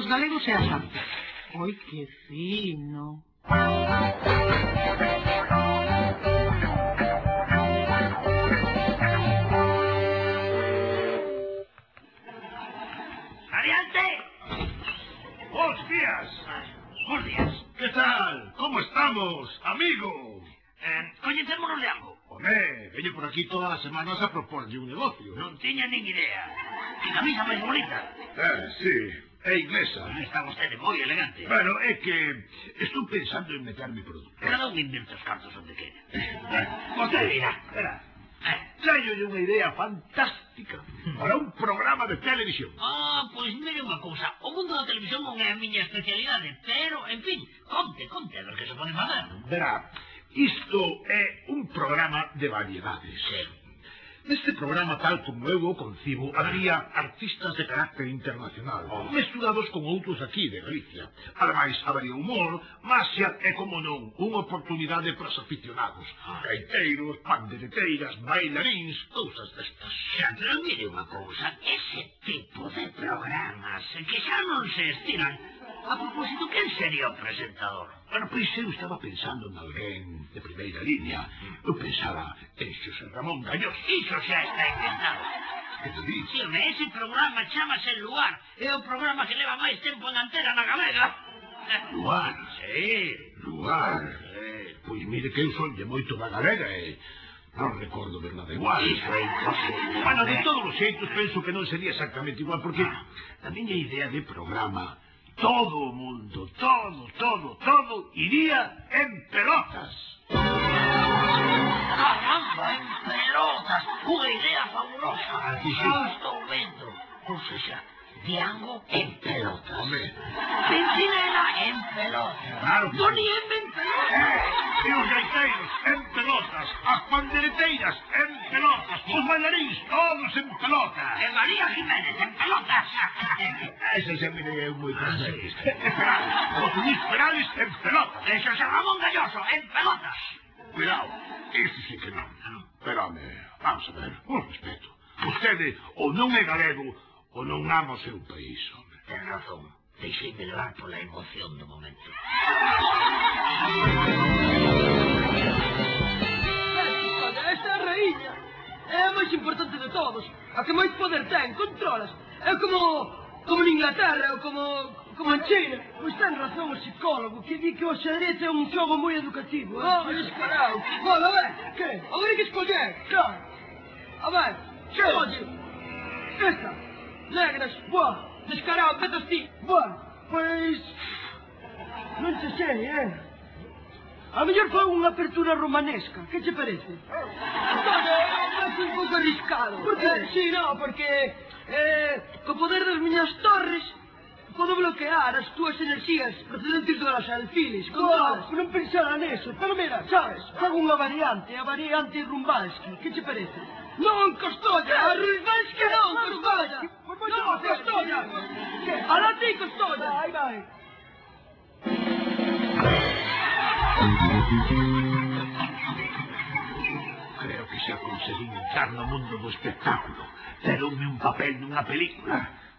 galegos e as artes. Oi, que fino. ¡Adiante! ¡Buenos días! Buenos días. ¿Qué tal? ¿Cómo estamos, amigo? Coñecémonos de algo. Home, veño por aquí todas as semanas a proporlle un negocio. Non tiña nin idea. Que camisa máis bonita. Sí, é inglesa. Está vostede moi elegante. Bueno, é que estou pensando en meter mi produto. Cada un inventa os cartos onde quere. Vostede dirá. Verá, traio unha idea fantástica para un programa de televisión. Pois mire unha cousa. O mundo da televisión non é a miña especialidade, pero, en fin, conte, a ver que se pode fazer. Verá, isto é un programa de variedades. Neste programa, tal como eu o concibo, habería artistas de carácter internacional, mesturados con outros aquí de Galicia. Ademais, habería humor, máxia e, como non, unha oportunidade para os aficionados. Gaiteiros, pandereteiras, bailaríns, cousas destas. Xa, pero mire unha cousa, ese tipo de programas que xa non se estiran. A propósito, quen sería o presentador? Bueno, pois eu estaba pensando en alguén de primeira línea. Eu pensaba en Xosé Ramón Gañós. Iso xa está inventado. Que te dis? Sí, ese programa chamase Luar. É o programa que leva máis tempo en antena na Galega. Luar? Sí. Luar? Pois mire que eu sonlle moito da Galega e non recordo ver nada igual. Iso é imposible. Bueno, de todos os xeitos penso que non sería exactamente igual, porque a miña idea de programa, todo o mundo, todo, iría en pelotas. Caramba, en pelotas. Unha idea fabulosa. Sí. Xa estou vendo. Ou seja, Diango en pelotas. Home. Pensinela en pelotas. Claro que sí. Toni en pelotas. E os gaiteiros en pelotas, as pandereteiras en pelotas, os bailaríns todos en pelotas. E María Jiménez en pelotas. Ese xa me é moi presente. Os Luis Perales en pelotas. E Xosé Ramón Galloso en pelotas. Cuidado, ese sí que non. Pero, home, vamos a ver, un respeto. Vostede ou non é galego ou non ama o seu país, home. Ten razón. Deixei-me levar pola emoción do momento. Esta é a raíña. É a máis importante de todos. A que máis poder ten, controlas. É como en Inglaterra ou como en China. Pois ten razón o psicólogo que di que o xadrez é un xogo moi educativo. Descarado. Bueno, a ver, que? Agora hai que escoller. Claro. A ver, escolle. Esta. Negras. Boa. Descarado, petas ti. Boa. Pois... non se sei, A mellor foi unha apertura romanesca. Que che parece? É un pouco arriscado. Por que? Sí, non, porque... co poder das miñas torres podo bloquear as túas enerxías procedentes dos alfiles. Non pensara neso. Pero mira, sabes, fago unha variante, a variante Rumbalski. Que che parece? Non, Costolla! A Rumbalski non, Costolla! Non, Costolla! Alá ti, Costolla! Vai. Creo que xa conseguí entrar no mundo do espectáculo. Deronme un papel nunha película.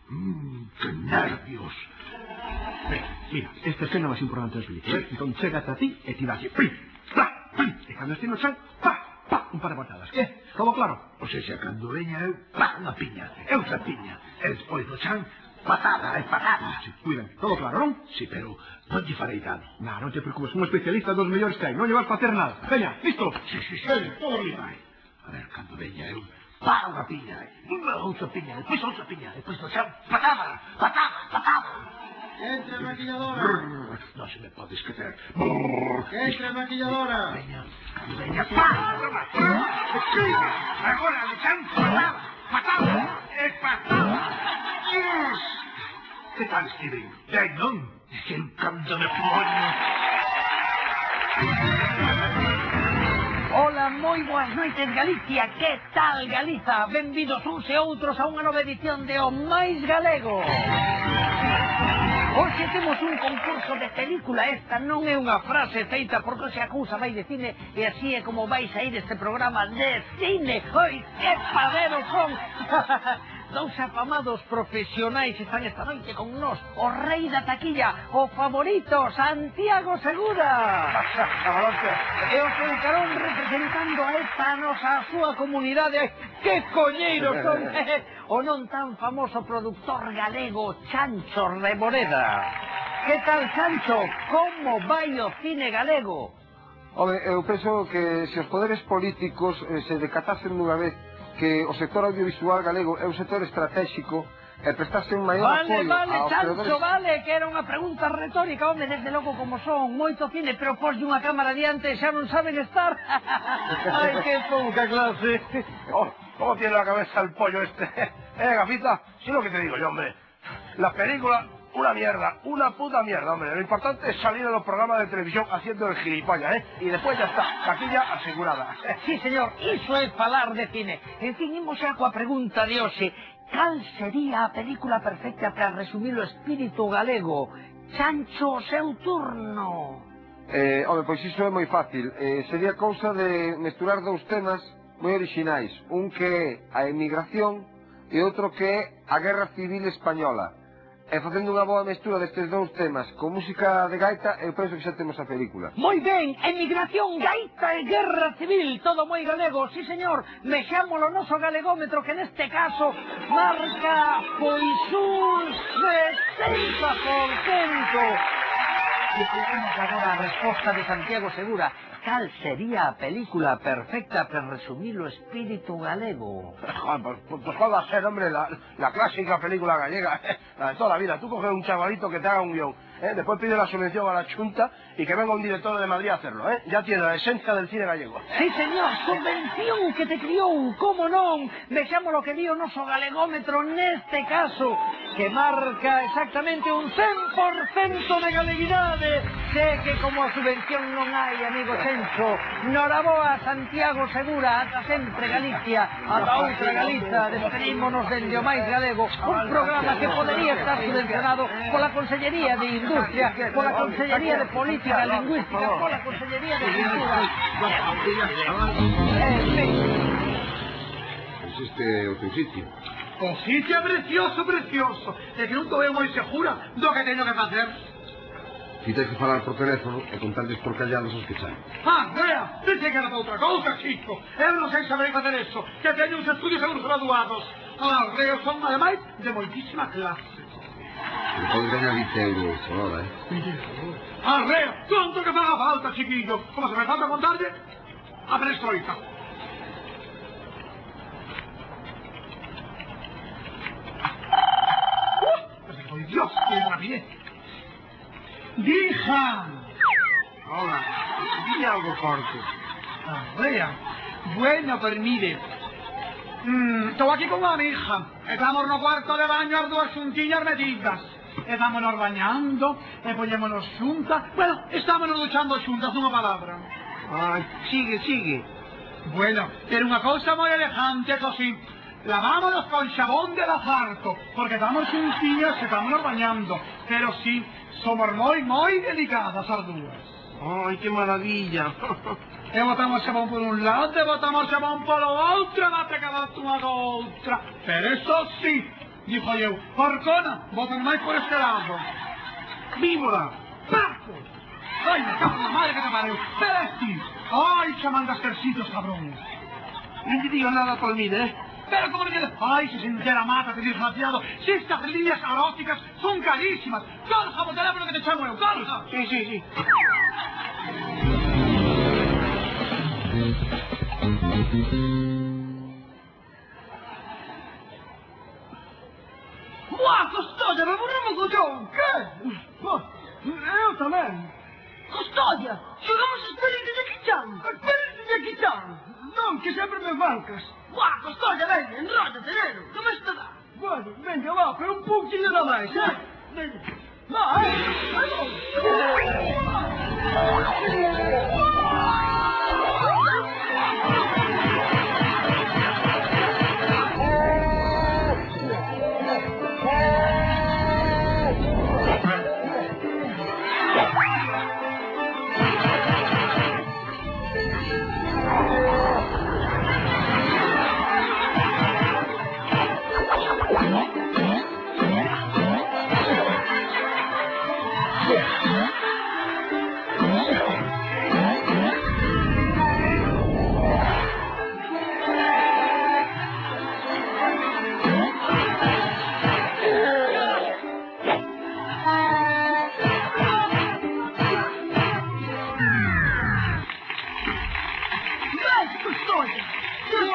Que nervios. Mira, esta escena máis importante das películas. Entón chegas a ti e ti vas plim, pla, plim. E cando estín no chan, pa, un par de botadas. Todo claro? O sea, cando veña eu, pa, unha piña, e outra piña. E despois do chan, patada. Sí, cuidan, todo claro, non? Sí, pero non lle farei dano. Non te preocupes, un especialista dos mellores que hai. Non lle vas facer nada. Veña, listo? Sí. Todo listo. A ver, cando veña eu, pa, unha piña, outra piña, despois outra piña, despois do chan, patada. Entra, maquilladora. Non se me pode esquecer. Entra, maquilladora. Veña, pa, agora do chan, patada. Dios! Que tal, Steven? Ben, non? Que eu cando me poño... Ola, moi boas noites, Galicia. Que tal, Galiza? Benvidos uns e outros a unha nova edición de O Máis Galego. Hoxe temos un concurso de película. Esta non é unha frase feita porque se a cousa vai de cine e así é como vai sair este programa de cine. Oi, que padero son! Dous afamados profesionais están esta noite con nós. O rei da taquilla, o favorito, Santiago Segura. E o seu carón representando a esta nosa a súa comunidade. Que coñeiros son! O non tan famoso productor galego Chancho Reboreda. Que tal, Chancho? Como vai o cine galego? Home, eu penso que se os poderes políticos se decatasen dunha vez que o sector audiovisual galego é un sector estratégico e prestasen un maior apoio aos Chancho, creadores... vale, que era unha pregunta retórica, home, desde logo como son moito cine, pero pos de unha cámara diante xa non saben estar. Ai, que pouca clase. Oh, ¿cómo tiene la cabeza el pollo este? Gafita, sí lo que te digo yo, hombre. La película, una mierda, una puta mierda, hombre. Lo importante es salir en los programas de televisión haciendo el gilipollas, Y después ya está, taquilla asegurada. Sí, señor, iso é falar de cine. En fin, imos xa coa pregunta de hoxe. Cal sería a película perfecta para resumir o espírito galego? Chancho, seu turno. Home, pois iso é moi fácil. Sería cousa de mesturar dous temas moi orixinais. Un que é a emigración e outro que é a Guerra Civil Española. E facendo unha boa mestura destes dous temas con música de gaita, eu penso que xa temos a película. Moi ben, emigración, gaita e guerra civil, todo moi galego, sí señor. Vexámolo noso galegómetro que neste caso marca pois un 60%. E tenemos agora a resposta de Santiago Segura. Cal sería a película perfecta para resumir o espírito galego? Pues cuál va a ser, hombre, la clásica película gallega, la de toda la vida. Tú coges un chavalito que te haga un guión, después pide la subvención a la Junta y que venga un director de Madrid a hacerlo, Ya tiene la esencia del cine gallego. Sí, señor, subvención que te criou, como non? Vexamos lo que di o noso galegómetro neste caso, que marca exactamente un 100% de galeguidade. Sé que como a subvención non hai, amigo Chencho. Noraboa, Santiago Segura, ata sempre Galicia, ata outra Galiza, despedímonos dende o máis galego, un programa que podería estar subvencionado pola Consellería de Industria, pola Consellería de Política Lingüística, pola Consellería de Cultura. Pois este é o teu sitio. O sitio é precioso, precioso. É que non te veo moi segura do que teño que facer. Ti tens que falar por teléfono e contarles por callados os que saben. Andrea, pensei que era para outra cousa, chico. Eu non sei saber facer eso, que teño uns estudios seguros graduados. Andrea, son ademais de moitísima clase. E podes gañar 20 euros a hora, Andrea, conto que faga falta, chiquillo. Como se me falta contarlle, a perestroika. ¡Por Dios, qué rapidez! ¡Hija! Hola, dime algo corto. Andrea, bueno, pues mire. Estou aquí con unha hija. Estamos no cuarto de baño as dúas xuntiñas metidas. Estámonos bañando, e poñémonos xuntas. Bueno, estámonos duchando xuntas, unha palabra. Ay, sigue. Bueno, era unha cousa moi elegante, eso sí. Lavámonos con xabón de lafarto, porque estamos xuntiñas e estámonos bañando. Pero sí, somos moi delicadas as dúas. Ay, qué maravilla. E botamos xabón por un lado, e botamos xabón polo outro, e bate cada unha do outra. Pero eso sí, dixo eu, porcona, botan máis por este lado. Víbora, Paco. Ai, me cago na madre que te pareu. Peresti. Ai, chamandas tercitos, cabrón. Non te digo nada por mí, Pero como le ay, si se entera mata, te desgraciado. Si estas líneas eróticas son carísimas. Colja, por teléfono que te chamo eu, colja. Sí. Buah, Custodia, me borramos co yo. Que? Eu tamén. Custodia, xogamos as pelis de Jackie Chan. As pelis de Jackie Chan. Non, que sempre me falcas. Buah, Custodia, ven, enróllate, neno. Que me está dando? Bueno, venga, va, pero un pouquinho nada máis, Venga. Va,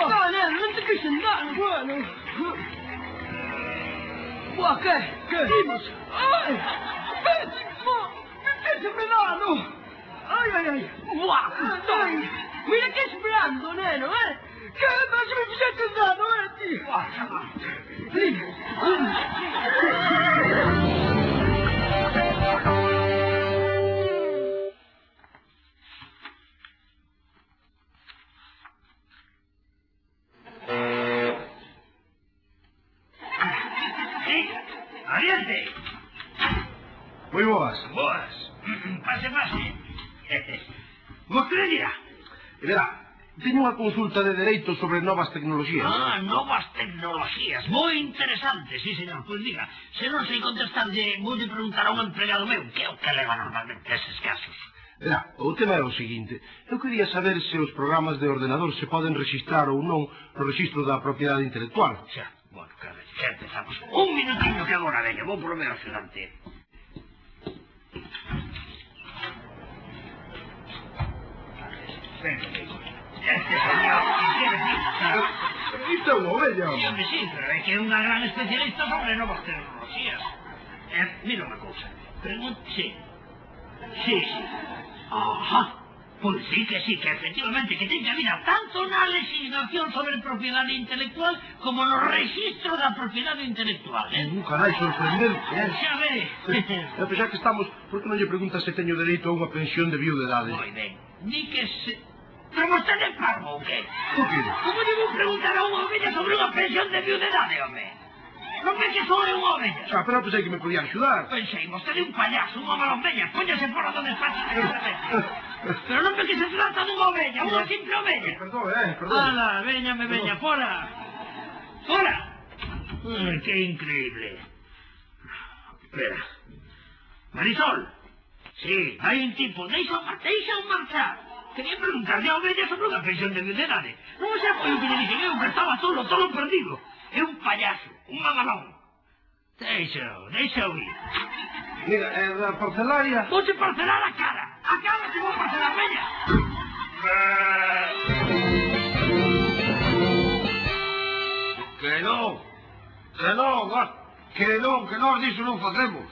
Está, neno, non te queixen dar. Bueno. Buah, que? Imos. Ai, vete, vete esperando. Ai, ai, ai. Buah, ai. Mira que esperando, neno, Que mas me fixeste dano, ti? Buah, chaval. Adiante. Moi boas. Boas. Pase. Vostede dirá. Verá, teño unha consulta de dereito sobre novas tecnologías. Novas tecnologías. Moi interesante, sí, señor. Pois diga, se non sei contestarlle, vou lle preguntar a un empregado meu, que é o que leva normalmente eses casos. Verá, o tema é o seguinte. Eu quería saber se os programas de ordenador se poden registrar ou non no registro da propiedade intelectual. Xa, bueno, xa empezamos. Un minutinho que agora veño, vou por o meu axudante. Este señor, que decir? Isto é unha ovella. Home, sí, pero é que é unha gran especialista sobre novas tecnologías. Mira unha cousa. Sí. Ajá. Pois sí, que efectivamente, que ten que haber tanto na legislación sobre propiedade intelectual como no registro da propiedade intelectual, Carai, sorprendente, Xa ve. E pesar que estamos, por que non lle preguntas se teño dereito a unha pensión de viudedade? Moi ben, di que se... Pero vostede é parvo, ou que? O que? Como lle vou preguntar a unha ovella sobre unha pensión de viudedade, home? Non ve que sou unha ovella? Xa, pero pensei que me podía axudar. Pensei, vostede é un payaso, unha mala ovella, póñase fora do despacho de que pero non ve que se trata dunha ovella, unha simple ovella. Perdón. Ala, veña, fora. Fora. Que increíble. Espera. Marisol. Sí, hai un tipo, deixa marchar. Quería preguntarle a ovella sobre unha pensión de viudedade. Non xa foi o que lle dixen eu, que estaba todo perdido. É un payaso, un mamalón. Deixa oír. Mira, é da parcelaria. Vouche parcelar a cara. A cara se vou parcelar, veña. Que non, diso non facemos.